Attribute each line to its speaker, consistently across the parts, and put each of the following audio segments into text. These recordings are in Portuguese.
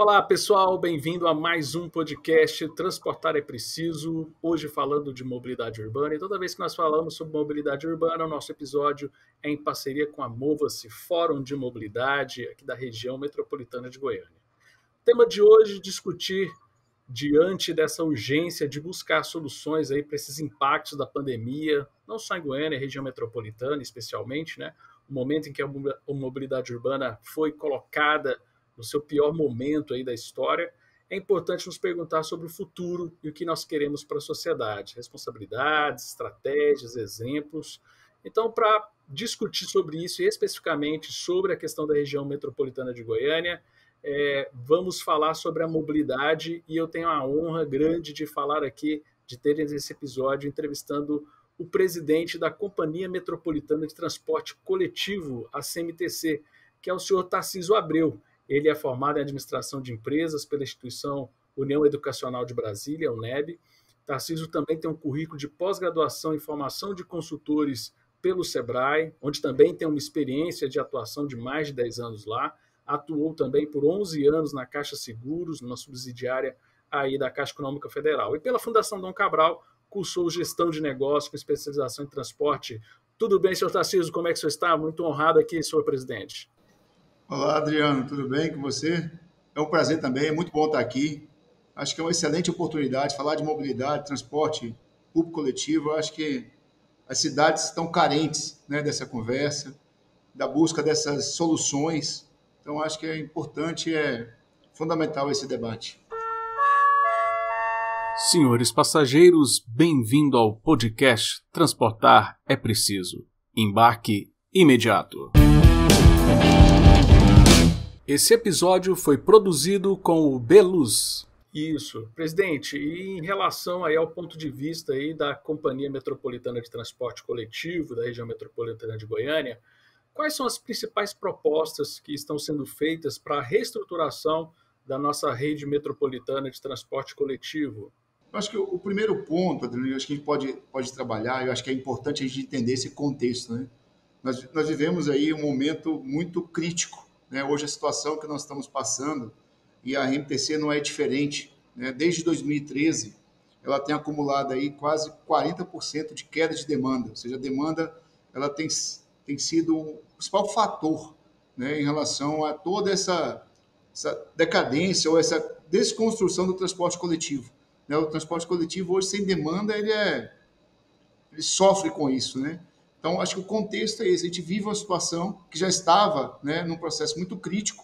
Speaker 1: Olá, pessoal, bem-vindo a mais um podcast Transportar é Preciso. Hoje falando de mobilidade urbana, e toda vez que nós falamos sobre mobilidade urbana, o nosso episódio é em parceria com a Mova-se, Fórum de Mobilidade aqui da região metropolitana de Goiânia. O tema de hoje é discutir, diante dessa urgência de buscar soluções aí para esses impactos da pandemia, não só em Goiânia, região metropolitana especialmente, né? O momento em que a mobilidade urbana foi colocada no seu pior momento aí da história, é importante nos perguntar sobre o futuro e o que nós queremos para a sociedade, responsabilidades, estratégias, exemplos. Então, para discutir sobre isso e especificamente sobre a questão da região metropolitana de Goiânia, vamos falar sobre a mobilidade e eu tenho a honra grande de falar aqui, de ter esse episódio entrevistando o presidente da Companhia Metropolitana de Transporte Coletivo, a CMTC, que é o senhor Tarcísio Abreu. Ele é formado em Administração de Empresas pela instituição União Educacional de Brasília, UNEB. Tarcísio também tem um currículo de pós-graduação em formação de consultores pelo SEBRAE, onde também tem uma experiência de atuação de mais de 10 anos lá. Atuou também por 11 anos na Caixa Seguros, numa subsidiária aí da Caixa Econômica Federal. E pela Fundação Dom Cabral, cursou Gestão de Negócios com especialização em transporte. Tudo bem, senhor Tarcísio? Como é que o senhor está? Muito honrado aqui, senhor presidente.
Speaker 2: Olá, Adriano, tudo bem com você? É um prazer também, é muito bom estar aqui. Acho que é uma excelente oportunidade falar de mobilidade, transporte público coletivo. Acho que as cidades estão carentes, né, dessa conversa, da busca dessas soluções. Então, acho que é importante, é fundamental esse debate.
Speaker 1: Senhores passageiros, bem-vindo ao podcast Transportar é Preciso. Embarque imediato. Esse episódio foi produzido com o Beluz. Isso, presidente, e em relação aí ao ponto de vista aí da Companhia Metropolitana de Transporte Coletivo da região metropolitana de Goiânia, quais são as principais propostas que estão sendo feitas para a reestruturação da nossa rede metropolitana de transporte coletivo?
Speaker 2: Eu acho que o primeiro ponto, Adriano, acho que a gente pode trabalhar, eu acho que é importante a gente entender esse contexto, né? Nós vivemos aí um momento muito crítico, né? Hoje a situação que nós estamos passando, e a MTC não é diferente, né? Desde 2013, ela tem acumulado aí quase 40% de queda de demanda, ou seja, a demanda ela tem sido o principal fator, né, em relação a toda essa decadência ou essa desconstrução do transporte coletivo. Né? O transporte coletivo hoje sem demanda ele sofre com isso, né? Então, acho que o contexto é esse. A gente vive uma situação que já estava, né, num processo muito crítico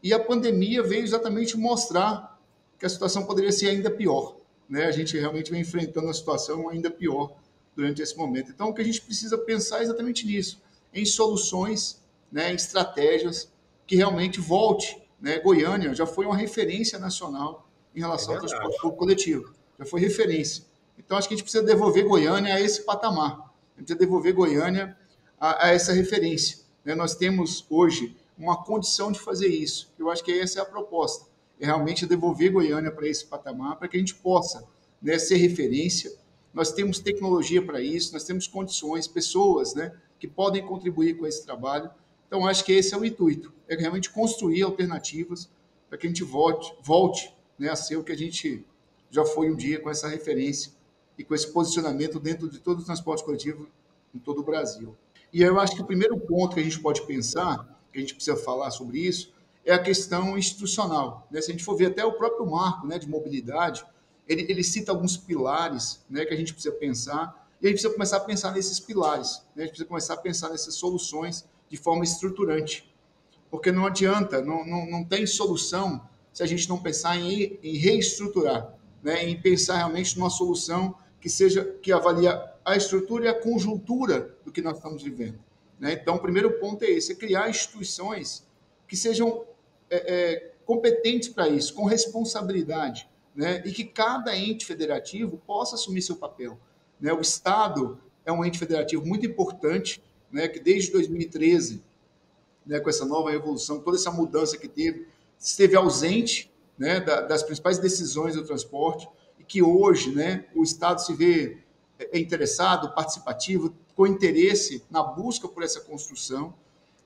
Speaker 2: e a pandemia veio exatamente mostrar que a situação poderia ser ainda pior, né? A gente realmente vem enfrentando uma situação ainda pior durante esse momento. Então, o que a gente precisa pensar é exatamente nisso, em soluções, né, em estratégias que realmente volte, né? Goiânia já foi uma referência nacional em relação ao transporte público coletivo, já foi referência. Então, acho que a gente precisa devolver Goiânia a esse patamar. A gente precisa devolver Goiânia a essa referência, né? Nós temos hoje uma condição de fazer isso. Eu acho que essa é a proposta, é realmente devolver Goiânia para esse patamar, para que a gente possa, né, ser referência. Nós temos tecnologia para isso, nós temos condições, pessoas, né, que podem contribuir com esse trabalho. Então, acho que esse é o intuito, é realmente construir alternativas para que a gente volte, né, a ser o que a gente já foi um dia com essa referência e com esse posicionamento dentro de todo o transporte coletivo em todo o Brasil. E eu acho que o primeiro ponto que a gente pode pensar, que a gente precisa falar sobre isso, é a questão institucional, né? Se a gente for ver até o próprio marco, né, de mobilidade, ele cita alguns pilares, né, que a gente precisa pensar, e a gente precisa começar a pensar nesses pilares, né? A gente precisa começar a pensar nessas soluções de forma estruturante, porque não adianta, não tem solução se a gente não pensar em reestruturar, né, em pensar realmente numa solução que avalie a estrutura e a conjuntura do que nós estamos vivendo, né? Então, o primeiro ponto é esse, é criar instituições que sejam competentes para isso, com responsabilidade, né? E que cada ente federativo possa assumir seu papel, né? O Estado é um ente federativo muito importante, né, que desde 2013, né, com essa nova revolução, toda essa mudança que esteve ausente, né, das principais decisões do transporte, e que hoje, né, o Estado se vê interessado, participativo, com interesse na busca por essa construção,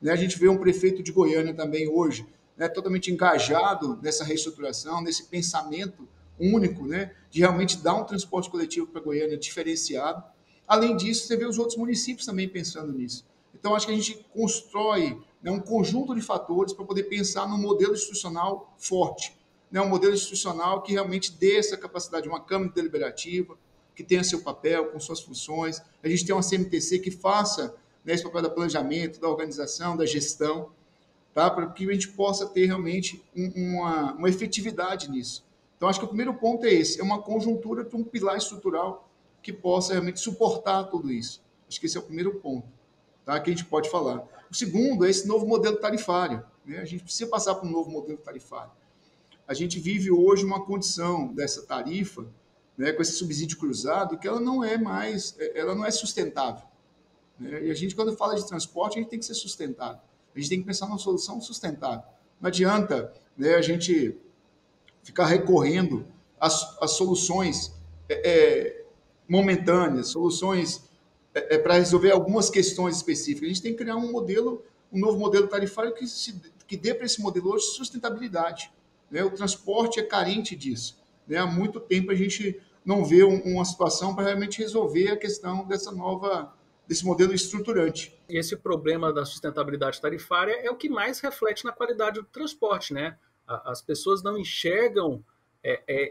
Speaker 2: né? A gente vê um prefeito de Goiânia também hoje né, totalmente engajado nessa reestruturação, nesse pensamento único, né, de realmente dar um transporte coletivo para Goiânia diferenciado. Além disso, você vê os outros municípios também pensando nisso. Então, acho que a gente constrói, né, um conjunto de fatores para poder pensar num modelo institucional forte, né, um modelo institucional que realmente dê essa capacidade, uma Câmara Deliberativa, que tenha seu papel, com suas funções. A gente tem uma CMTC que faça, né, esse papel do planejamento, da organização, da gestão, tá? Para que a gente possa ter realmente uma efetividade nisso. Então, acho que o primeiro ponto é esse, é uma conjuntura de um pilar estrutural que possa realmente suportar tudo isso. Acho que esse é o primeiro ponto, tá? Que a gente pode falar. O segundo é esse novo modelo tarifário, né? A gente precisa passar por um novo modelo tarifário. A gente vive hoje uma condição dessa tarifa, né, com esse subsídio cruzado, que ela não é sustentável, né? E a gente, quando fala de transporte, a gente tem que ser sustentável. A gente tem que pensar numa solução sustentável. Não adianta, né, a gente ficar recorrendo às soluções momentâneas, soluções para resolver algumas questões específicas. A gente tem que criar um novo modelo tarifário que dê para esse modelo hoje sustentabilidade, né? O transporte é carente disso, né? Há muito tempo a gente não vê uma situação para realmente resolver a questão desse modelo estruturante.
Speaker 1: E esse problema da sustentabilidade tarifária é o que mais reflete na qualidade do transporte, né? As pessoas não enxergam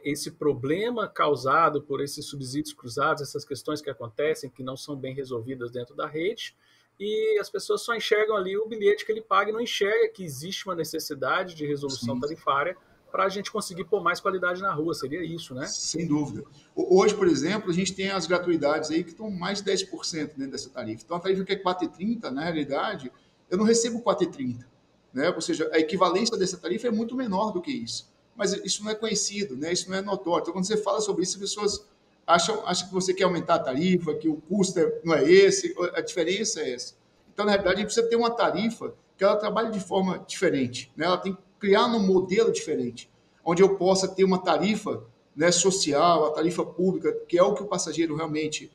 Speaker 1: esse problema causado por esses subsídios cruzados, essas questões que acontecem, que não são bem resolvidas dentro da rede, e as pessoas só enxergam ali o bilhete que ele paga e não enxerga que existe uma necessidade de resolução
Speaker 2: Sim.
Speaker 1: tarifária para a gente conseguir pôr mais qualidade na rua, seria isso, né?
Speaker 2: Sem dúvida. Hoje, por exemplo, a gente tem as gratuidades aí que estão mais de 10% dentro dessa tarifa. Então, a tarifa que é 4,30, na realidade, eu não recebo 4,30, né? Ou seja, a equivalência dessa tarifa é muito menor do que isso. Mas isso não é conhecido, né? Isso não é notório. Então, quando você fala sobre isso, as pessoas acham que você quer aumentar a tarifa, que o custo não é esse, a diferença é essa. Então, na realidade, a gente precisa ter uma tarifa que ela trabalhe de forma diferente, né? Ela tem que criar um modelo diferente, onde eu possa ter uma tarifa, né, social, a tarifa pública, que é o que o passageiro realmente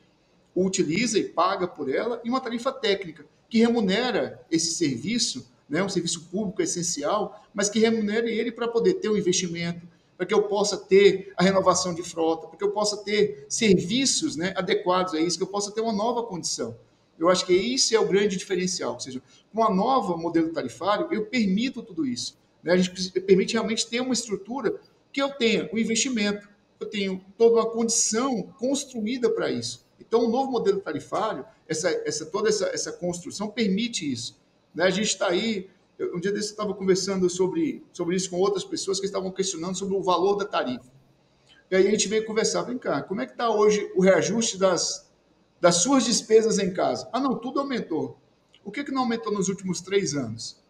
Speaker 2: utiliza e paga por ela, e uma tarifa técnica, que remunera esse serviço, né, um serviço público essencial, mas que remunere ele para poder ter um investimento, para que eu possa ter a renovação de frota, para que eu possa ter serviços, né, adequados a isso, que eu possa ter uma nova condição. Eu acho que esse é o grande diferencial, ou seja, com uma nova modelo tarifário, eu permito tudo isso, né? A gente permite realmente ter uma estrutura que eu tenha o investimento, eu tenho toda uma condição construída para isso. Então, o novo modelo tarifário, toda essa construção permite isso, né? A gente está aí, um dia desse eu estava conversando sobre isso com outras pessoas que estavam questionando sobre o valor da tarifa. E aí a gente veio conversar, vem cá, como é que está hoje o reajuste das suas despesas em casa? Ah, não, tudo aumentou. O que não aumentou nos últimos 3 anos?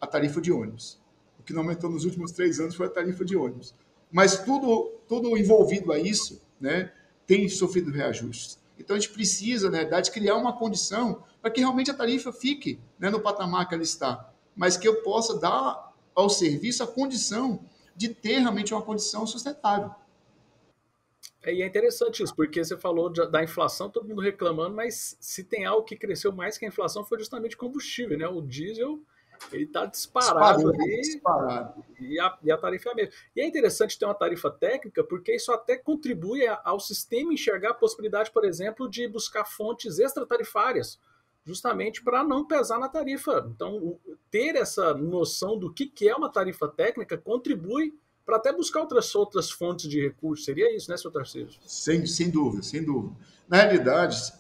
Speaker 2: A tarifa de ônibus. O que não aumentou nos últimos 3 anos foi a tarifa de ônibus. Mas tudo envolvido a isso, né, tem sofrido reajustes. Então, a gente precisa, na verdade, criar uma condição para que realmente a tarifa fique, né, no patamar que ela está, mas que eu possa dar ao serviço a condição de ter realmente uma condição sustentável.
Speaker 1: E é interessante isso, porque você falou da inflação, todo mundo reclamando, mas se tem algo que cresceu mais que a inflação foi justamente combustível, né? O diesel, ele está disparado
Speaker 2: Disparado,
Speaker 1: ali
Speaker 2: disparado.
Speaker 1: e a tarifa é a mesma. E é interessante ter uma tarifa técnica, porque isso até contribui ao sistema enxergar a possibilidade, por exemplo, de buscar fontes extratarifárias, justamente para não pesar na tarifa. Então, ter essa noção do que é uma tarifa técnica contribui para até buscar outras fontes de recursos. Seria isso, né, seu Tarcísio?
Speaker 2: Sem dúvida, sem dúvida. Na realidade,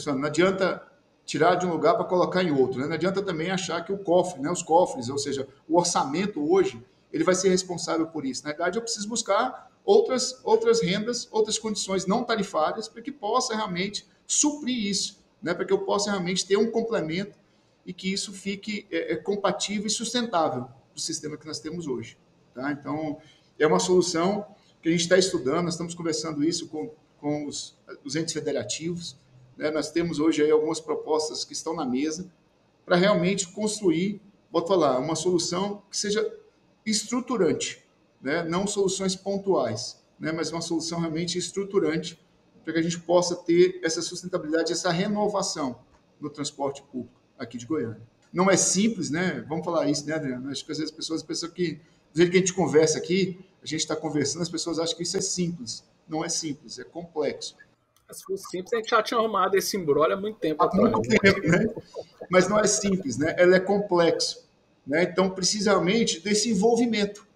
Speaker 2: não adianta tirar de um lugar para colocar em outro, né? Não adianta também achar que o cofre, né, os cofres, ou seja, o orçamento hoje, ele vai ser responsável por isso. Na verdade, eu preciso buscar outras rendas, outras condições não tarifárias para que possa realmente suprir isso, né? Para que eu possa realmente ter um complemento e que isso fique compatível e sustentável do sistema que nós temos hoje. Tá? Então, é uma solução que a gente está estudando, nós estamos conversando isso com os entes federativos, né? Nós temos hoje aí algumas propostas que estão na mesa para realmente construir, vou falar, uma solução que seja estruturante, né? Não soluções pontuais, né? Mas uma solução realmente estruturante para que a gente possa ter essa sustentabilidade, essa renovação no transporte público aqui de Goiânia. não é simples, né? Vamos falar isso, né, Adriano? Acho que às vezes as pessoas pensam que, do jeito que a gente conversa aqui, a gente está conversando, as pessoas acham que isso é simples. Não é simples, é complexo.
Speaker 1: Se fosse simples, a gente já tinha arrumado esse imbróglio há muito tempo
Speaker 2: Há
Speaker 1: atrás.
Speaker 2: muito tempo, né? Mas não é simples, né? Ela é complexo, né? Então, precisamente desse envolvimento,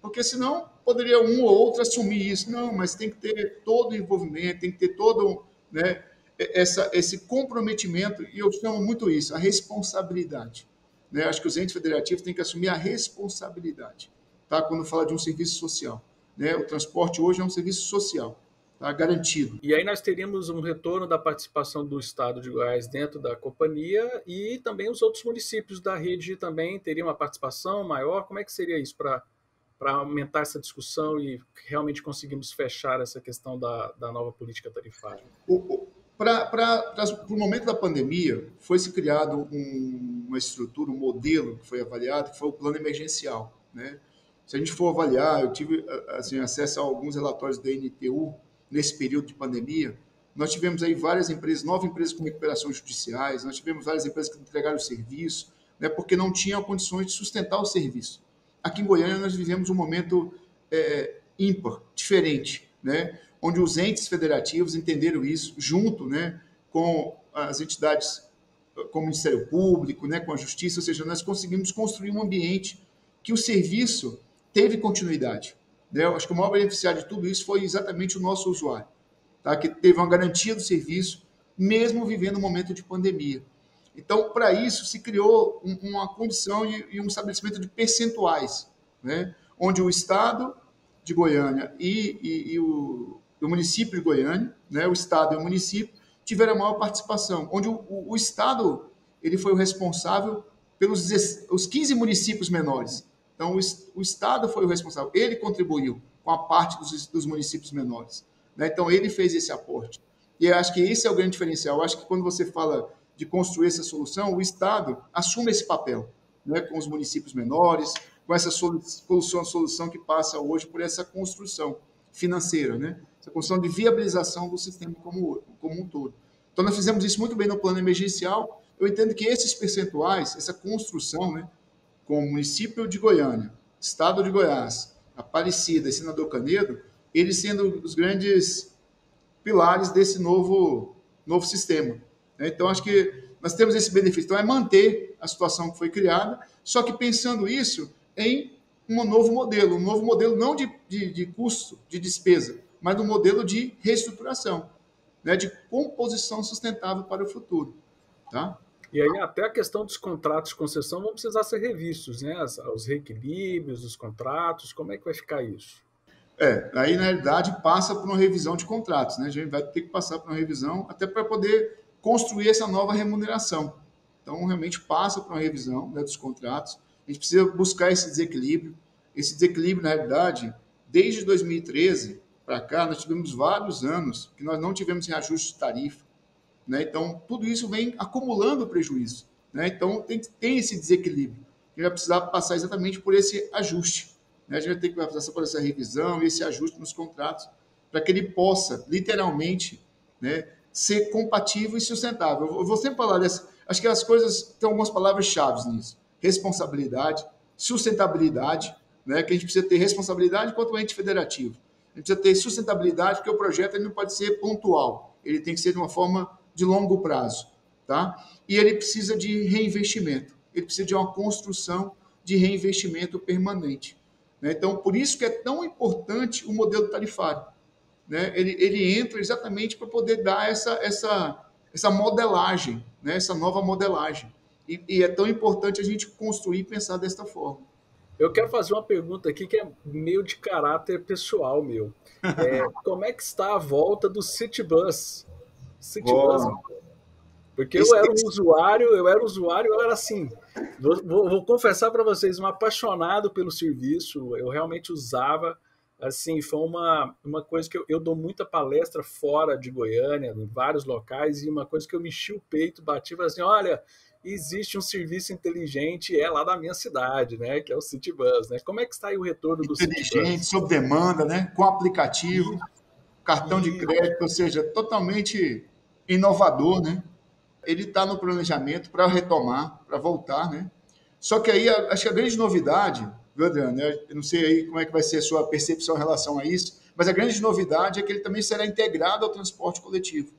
Speaker 2: porque senão poderia um ou outro assumir isso. Não, mas tem que ter todo o envolvimento, tem que ter todo, né, esse comprometimento, e eu chamo muito isso, a responsabilidade. Né? Acho que os entes federativos têm que assumir a responsabilidade, tá? Quando fala de um serviço social. Né? O transporte hoje é um serviço social, tá? Garantido.
Speaker 1: E aí nós teríamos um retorno da participação do Estado de Goiás dentro da companhia e também os outros municípios da rede também teriam uma participação maior. Como é que seria isso para aumentar essa discussão e realmente conseguirmos fechar essa questão da nova política tarifária?
Speaker 2: Para o momento da pandemia, foi-se criado uma estrutura, um modelo que foi avaliado, que foi o plano emergencial. Né? Se a gente for avaliar, eu tive assim, acesso a alguns relatórios da NTU nesse período de pandemia. Nós tivemos aí várias empresas, 9 empresas com recuperações judiciais, nós tivemos várias empresas que entregaram o serviço, né, porque não tinham condições de sustentar o serviço. Aqui em Goiânia, nós vivemos um momento ímpar, diferente, né, onde os entes federativos entenderam isso, junto, né, com as entidades, com o Ministério Público, né, com a Justiça, ou seja, nós conseguimos construir um ambiente que o serviço teve continuidade. Né? Eu acho que o maior beneficiário de tudo isso foi exatamente o nosso usuário, tá? Que teve uma garantia do serviço, mesmo vivendo um momento de pandemia. Então, para isso, se criou uma condição e um estabelecimento de percentuais, né? Onde o Estado de Goiânia e o município de Goiânia, né? O Estado e o município, tiveram a maior participação, onde o Estado ele foi o responsável pelos os 15 municípios menores. Então, o Estado foi o responsável, ele contribuiu com a parte dos municípios menores. Né? Então, ele fez esse aporte. E eu acho que esse é o grande diferencial. Eu acho que quando você fala de construir essa solução, o Estado assume esse papel, né? Com os municípios menores, com essa solução que passa hoje por essa construção financeira, né? Essa construção de viabilização do sistema como um todo. Então, nós fizemos isso muito bem no plano emergencial. Eu entendo que esses percentuais, essa construção, né, com o município de Goiânia, Estado de Goiás, Aparecida e Senador Canedo, eles sendo os grandes pilares desse novo sistema. Então, acho que nós temos esse benefício. Então, é manter a situação que foi criada, só que pensando isso em um novo modelo não de custo, de despesa, mas um modelo de reestruturação, né, de composição sustentável para o futuro. Tá?
Speaker 1: E aí até a questão dos contratos de concessão vão precisar ser revistos, né? Os reequilíbrios dos contratos, como é que vai ficar isso?
Speaker 2: Aí na realidade passa por uma revisão de contratos, né? A gente vai ter que passar por uma revisão até para poder construir essa nova remuneração. Então realmente passa por uma revisão, né, dos contratos. A gente precisa buscar esse desequilíbrio. Esse desequilíbrio na realidade, desde 2013 para cá, nós tivemos vários anos que nós não tivemos reajuste de tarifa. Né? Então, tudo isso vem acumulando prejuízo. Né? Então, tem esse desequilíbrio. A gente vai precisar passar exatamente por esse ajuste. Né? A gente vai ter que passar por essa revisão e esse ajuste nos contratos para que ele possa, literalmente, né, ser compatível e sustentável. Eu vou sempre falar dessa... Acho que as coisas... Tem algumas palavras-chave nisso. Responsabilidade, sustentabilidade, né? Que a gente precisa ter responsabilidade enquanto ente federativo. A gente precisa ter sustentabilidade porque o projeto ele não pode ser pontual. Ele tem que ser de uma forma de longo prazo, tá? E ele precisa de reinvestimento, ele precisa de uma construção de reinvestimento permanente. Né? Então, por isso que é tão importante o modelo tarifário. Né? Ele entra exatamente para poder dar essa modelagem, né? Essa nova modelagem. E é tão importante a gente construir e pensar desta forma.
Speaker 1: Eu quero fazer uma pergunta aqui que é meio de caráter pessoal meu. Como é que está a volta do Citybus? Citybus, porque eu era assim, vou confessar para vocês, um apaixonado pelo serviço, eu realmente usava, assim, foi uma coisa que eu dou muita palestra fora de Goiânia, em vários locais, e uma coisa que eu me enchi o peito, bati e falei assim, olha, existe um serviço inteligente, lá da minha cidade, né, que é o Citybus, né? Como é que está aí o retorno do Citybus?
Speaker 2: Inteligente, sob demanda, né, com aplicativo, cartão de crédito, ou seja, totalmente inovador, né? Ele está no planejamento para retomar, para voltar, né? Só que aí, acho que a grande novidade, viu, Adriano? Eu não sei aí como é que vai ser a sua percepção em relação a isso, mas a grande novidade é que ele também será integrado ao transporte coletivo,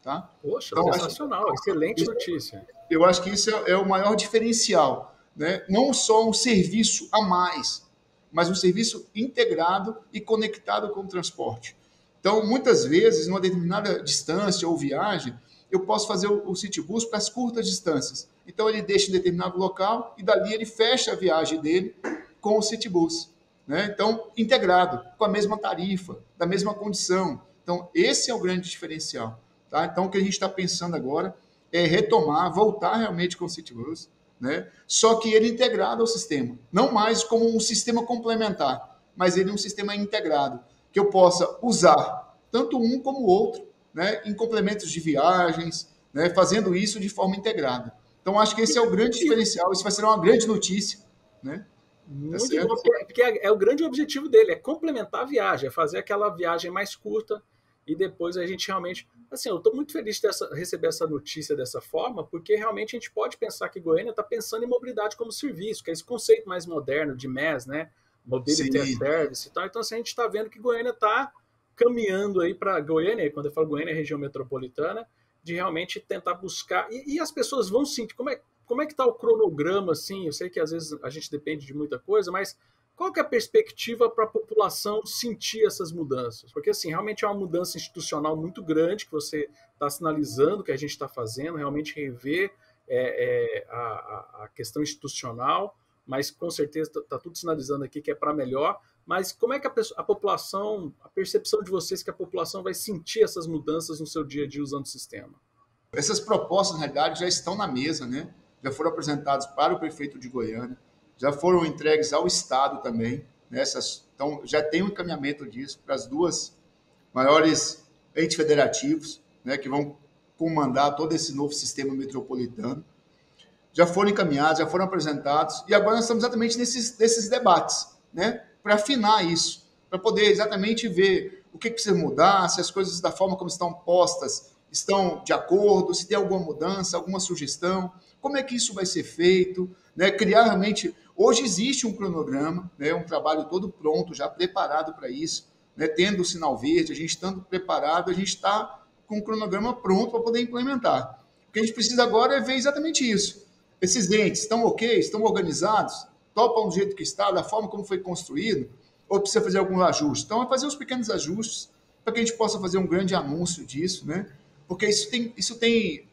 Speaker 2: tá?
Speaker 1: Poxa,
Speaker 2: Então,
Speaker 1: sensacional, excelente notícia.
Speaker 2: eu acho que isso é o maior diferencial, né? Não só um serviço a mais, mas um serviço integrado e conectado com o transporte. Então, muitas vezes, numa determinada distância ou viagem, eu posso fazer o Citybus para as curtas distâncias. Então, ele deixa em determinado local e dali ele fecha a viagem dele com o Citybus, né? Então, integrado, com a mesma tarifa, da mesma condição. Então, esse é o grande diferencial. Tá? Então, o que a gente está pensando agora é retomar, voltar realmente com o Citybus, né? Só que ele integrado ao sistema. Não mais como um sistema complementar, mas ele é um sistema integrado, que eu possa usar tanto um como o outro, né? Em complementos de viagens, né? Fazendo isso de forma integrada. Então, acho que esse é o grande diferencial. Isso vai ser uma grande notícia, né?
Speaker 1: Muito bom, porque é o grande objetivo dele, é complementar a viagem, é fazer aquela viagem mais curta e depois a gente realmente... Assim, eu estou muito feliz de receber essa notícia dessa forma, porque realmente a gente pode pensar que Goiânia está pensando em mobilidade como serviço, que é esse conceito mais moderno de MES, né? Mobility as Service e tal. Então, assim, a gente está vendo que Goiânia está caminhando aí para Goiânia, quando eu falo Goiânia, região metropolitana, de realmente tentar buscar... E as pessoas vão sentir... Como é que está o cronograma, assim? Eu sei que às vezes a gente depende de muita coisa, mas qual que é a perspectiva para a população sentir essas mudanças? Porque, assim, realmente é uma mudança institucional muito grande que você está sinalizando que a gente está fazendo, realmente rever a questão institucional, mas com certeza está tudo sinalizando aqui que é para melhor. Mas como é que a população, a percepção de vocês que a população vai sentir essas mudanças no seu dia a dia usando o sistema?
Speaker 2: Essas propostas, na realidade, já estão na mesa, né? Já foram apresentadas para o prefeito de Goiânia, já foram entregues ao Estado também, né? Então, já tem um encaminhamento disso para as duas maiores entes federativos, né? Que vão comandar todo esse novo sistema metropolitano. Já foram encaminhados, já foram apresentados, e agora nós estamos exatamente nesses debates, né? Para afinar isso, para poder exatamente ver o que precisa mudar, se as coisas da forma como estão postas estão de acordo, se tem alguma mudança, alguma sugestão, como é que isso vai ser feito, né? Criar realmente... Hoje existe um cronograma, né? Um trabalho todo pronto, já preparado para isso, né? Tendo o sinal verde, a gente estando preparado, a gente está com o cronograma pronto para poder implementar. O que a gente precisa agora é ver exatamente isso. Esses entes estão ok? Estão organizados? Topam do jeito que está, da forma como foi construído? Ou precisa fazer algum ajuste? Então, é fazer os pequenos ajustes para que a gente possa fazer um grande anúncio disso, né? Porque isso tem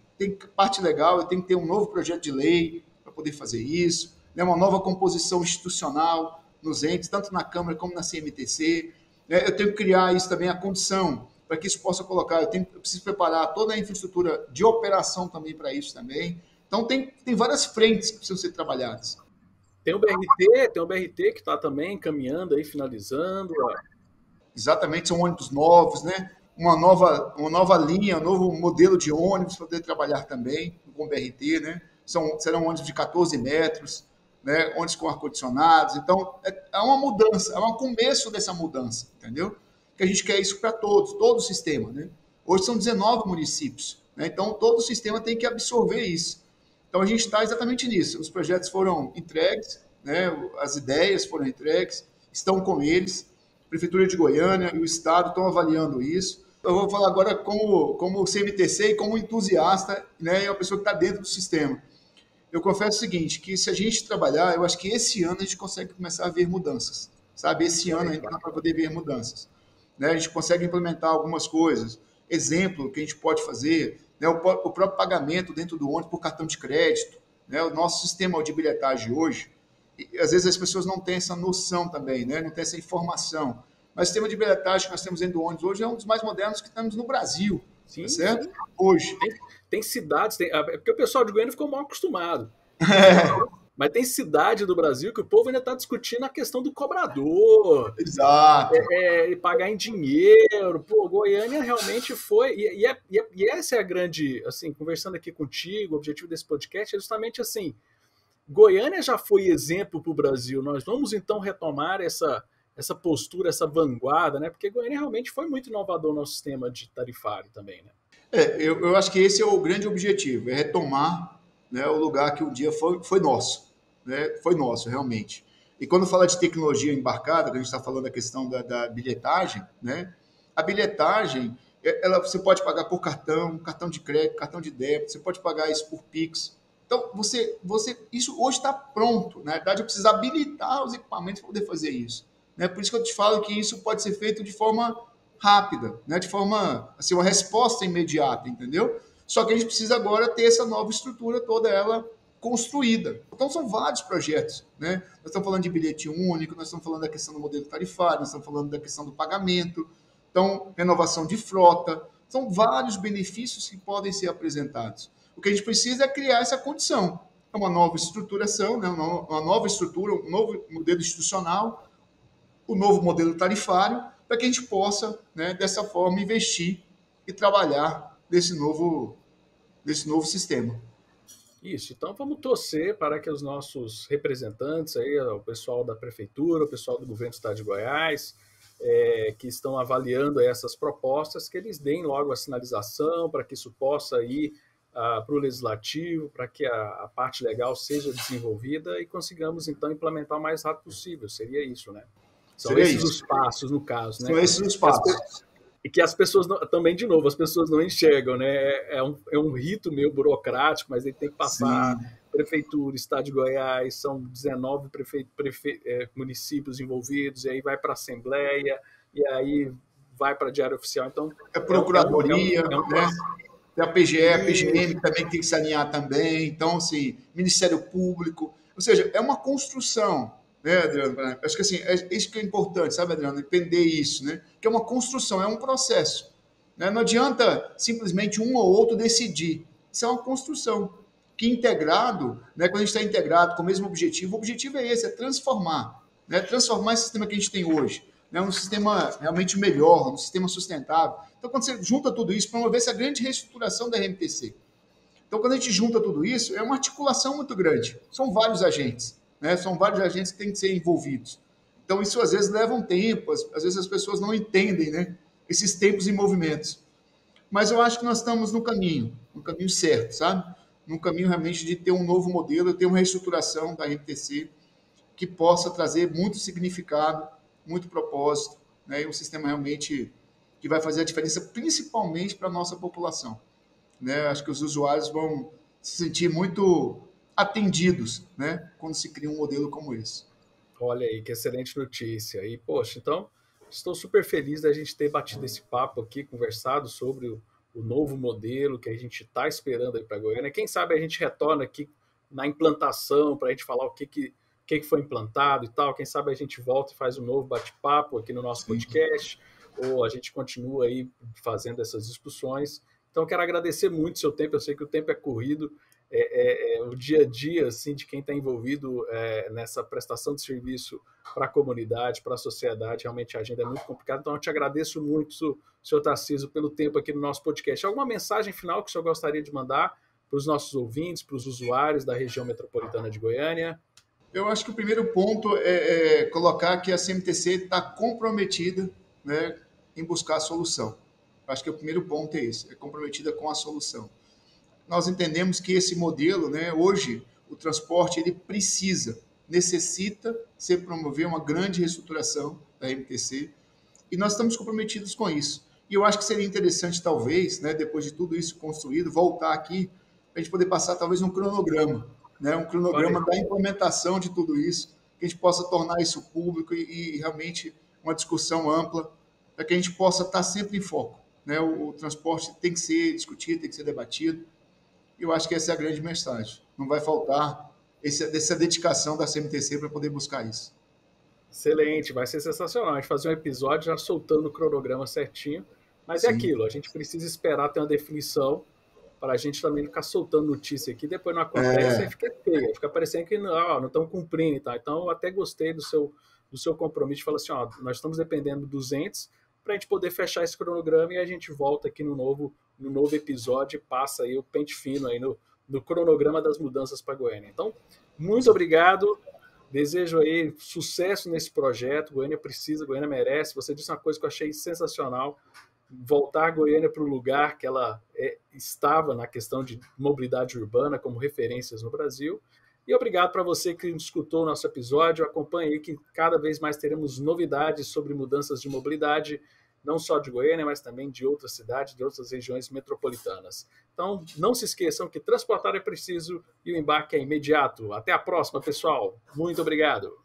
Speaker 2: parte legal, tem que ter um novo projeto de lei para poder fazer isso, né? Uma nova composição institucional nos entes, tanto na Câmara como na CMTC. Né? Eu tenho que criar isso também, a condição, para que isso possa colocar, eu preciso preparar toda a infraestrutura de operação também para isso também. Então, tem várias frentes que precisam ser trabalhadas.
Speaker 1: Tem o BRT que está também caminhando aí, finalizando.
Speaker 2: Exatamente, são ônibus novos, né? Uma nova linha, um novo modelo de ônibus para poder trabalhar também com o BRT, né? Serão ônibus de 14 metros, né? Ônibus com ar-condicionados. Então, é uma mudança, é um começo dessa mudança, entendeu? Que a gente quer isso para todo o sistema, né? Hoje são 19 municípios, né? Então, todo o sistema tem que absorver isso. Então, a gente está exatamente nisso. Os projetos foram entregues, né? As ideias foram entregues, estão com eles. A Prefeitura de Goiânia e o Estado estão avaliando isso. Eu vou falar agora como CMTC e como entusiasta, né? E uma pessoa que está dentro do sistema. Eu confesso o seguinte, que se a gente trabalhar, eu acho que esse ano a gente consegue começar a ver mudanças, sabe? Esse ano a gente dá para poder ver mudanças. Né? A gente consegue implementar algumas coisas. Exemplo que a gente pode fazer, né? O próprio pagamento dentro do ônibus por cartão de crédito, né? O nosso sistema de bilhetagem hoje, às vezes as pessoas não têm essa noção também, né? Não têm essa informação. Mas o sistema de bilhetagem que nós temos dentro do ônibus hoje é um dos mais modernos que temos no Brasil.
Speaker 1: Sim,
Speaker 2: tá certo?
Speaker 1: Sim.
Speaker 2: Hoje.
Speaker 1: Tem cidades, porque o pessoal de Goiânia ficou mal acostumado. Mas tem cidade do Brasil que o povo ainda está discutindo a questão do cobrador.
Speaker 2: Exato.
Speaker 1: E pagar em dinheiro. Pô, Goiânia realmente foi... E essa é a grande... Assim, conversando aqui contigo, o objetivo desse podcast é justamente assim... Goiânia já foi exemplo para o Brasil. Nós vamos, então, retomar essa postura, essa vanguarda, né? Porque Goiânia realmente foi muito inovador no nosso sistema de tarifário também, né?
Speaker 2: Eu acho que esse é o grande objetivo, é retomar, né, o lugar que um dia foi nosso, né, foi nosso, realmente. E quando fala de tecnologia embarcada, que a gente está falando da questão da bilhetagem, né, a bilhetagem, você pode pagar por cartão, cartão de crédito, cartão de débito, você pode pagar isso por Pix. Então, isso hoje está pronto. Na verdade, eu preciso habilitar os equipamentos para poder fazer isso. Né? Por isso que eu te falo que isso pode ser feito de forma rápida, né? De forma, assim, uma resposta imediata, entendeu? Só que a gente precisa agora ter essa nova estrutura toda ela construída. Então são vários projetos, né? Nós estamos falando de bilhete único, nós estamos falando da questão do modelo tarifário, nós estamos falando da questão do pagamento, então renovação de frota, são vários benefícios que podem ser apresentados. O que a gente precisa é criar essa condição, é uma nova estruturação, né? Uma nova estrutura, um novo modelo institucional, o novo modelo tarifário, para que a gente possa, né, dessa forma, investir e trabalhar nesse novo sistema.
Speaker 1: Isso, então vamos torcer para que os nossos representantes, aí, o pessoal da Prefeitura, o pessoal do Governo do Estado de Goiás, que estão avaliando essas propostas, que eles deem logo a sinalização para que isso possa ir para o Legislativo, para que a parte legal seja desenvolvida e consigamos, então, implementar o mais rápido possível. Seria isso, né? São
Speaker 2: Seria
Speaker 1: esses
Speaker 2: isso.
Speaker 1: os passos, no caso, né?
Speaker 2: São esses os passos.
Speaker 1: E que as pessoas, também, de novo, as pessoas não enxergam, né? É um rito meio burocrático, mas ele tem que passar
Speaker 2: Sim.
Speaker 1: Prefeitura, Estado de Goiás, são 19 municípios envolvidos, e aí vai para a Assembleia, e aí vai para a Diário Oficial. Então,
Speaker 2: É Procuradoria,
Speaker 1: é um
Speaker 2: né? Tem a PGE, a PGM
Speaker 1: e,
Speaker 2: também tem que se alinhar também. Então, assim, Ministério Público. Ou seja, é uma construção, né, Adriano? Acho que assim, é isso que é importante, sabe, Adriano? Entender isso, né? Que é uma construção, é um processo. Né? Não adianta simplesmente um ou outro decidir. Isso é uma construção. Que integrado, né, quando a gente está integrado com o mesmo objetivo, o objetivo é esse, é transformar. Né? Transformar esse sistema que a gente tem hoje. Né, um sistema realmente melhor, um sistema sustentável. Então, quando você junta tudo isso, promover essa grande reestruturação da RMTC. Então, quando a gente junta tudo isso, é uma articulação muito grande. São vários agentes, né? São vários agentes que têm que ser envolvidos. Então, isso às vezes leva um tempo, às vezes as pessoas não entendem, né, esses tempos e movimentos. Mas eu acho que nós estamos no caminho certo, sabe? No caminho realmente de ter um novo modelo, ter uma reestruturação da RMTC que possa trazer muito significado, muito propósito, né? E um sistema realmente que vai fazer a diferença, principalmente para a nossa população. Né? Acho que os usuários vão se sentir muito atendidos, né? Quando se cria um modelo como esse.
Speaker 1: olha aí, que excelente notícia. E, poxa, então, estou super feliz da gente ter batido esse papo aqui, conversado sobre o novo modelo que a gente está esperando aí para Goiânia. Quem sabe a gente retorna aqui na implantação para a gente falar o que foi implantado e tal. Quem sabe a gente volta e faz um novo bate-papo aqui no nosso
Speaker 2: Sim.
Speaker 1: podcast, ou a gente continua aí fazendo essas discussões. Então, quero agradecer muito o seu tempo. Eu sei que o tempo é corrido, o dia a dia assim, de quem está envolvido nessa prestação de serviço para a comunidade, para a sociedade. Realmente a agenda é muito complicada. Então, eu te agradeço muito, senhor Tarcísio, pelo tempo aqui no nosso podcast. Alguma mensagem final que o senhor gostaria de mandar para os nossos ouvintes, para os usuários da região metropolitana de Goiânia?
Speaker 2: Eu acho que o primeiro ponto é colocar que a CMTC está comprometida, né, em buscar a solução. Acho que o primeiro ponto é esse, é comprometida com a solução. Nós entendemos que esse modelo, né, hoje, o transporte, ele necessita ser promover uma grande reestruturação da MTC, e nós estamos comprometidos com isso. E eu acho que seria interessante, talvez, né, depois de tudo isso construído, voltar aqui, para a gente poder passar, talvez, um cronograma, né, um cronograma da implementação de tudo isso, que a gente possa tornar isso público e realmente uma discussão ampla, para que a gente possa estar sempre em foco. Né? O transporte tem que ser discutido, tem que ser debatido, e eu acho que essa é a grande mensagem. Não vai faltar essa dedicação da CMTC para poder buscar isso.
Speaker 1: Excelente, vai ser sensacional. A gente fazer um episódio já soltando o cronograma certinho. Mas é
Speaker 2: Sim.
Speaker 1: aquilo, a gente precisa esperar ter uma definição para a gente também ficar soltando notícia aqui, depois não acontece, aí fica feio, fica parecendo que não estão cumprindo e tal. Então, eu até gostei do seu compromisso de falar assim, nós estamos dependendo dos entes para a gente poder fechar esse cronograma e a gente volta aqui no novo episódio e passa aí o pente fino aí no cronograma das mudanças para Goiânia. Então, muito obrigado. Desejo aí sucesso nesse projeto. Goiânia precisa, Goiânia merece. Você disse uma coisa que eu achei sensacional. voltar a Goiânia para o lugar que ela estava na questão de mobilidade urbana como referências no Brasil. E obrigado para você que escutou o nosso episódio. Acompanhe aí que cada vez mais teremos novidades sobre mudanças de mobilidade, não só de Goiânia, mas também de outras cidades, de outras regiões metropolitanas. Então, não se esqueçam que transportar é preciso e o embarque é imediato. Até a próxima, pessoal. Muito obrigado.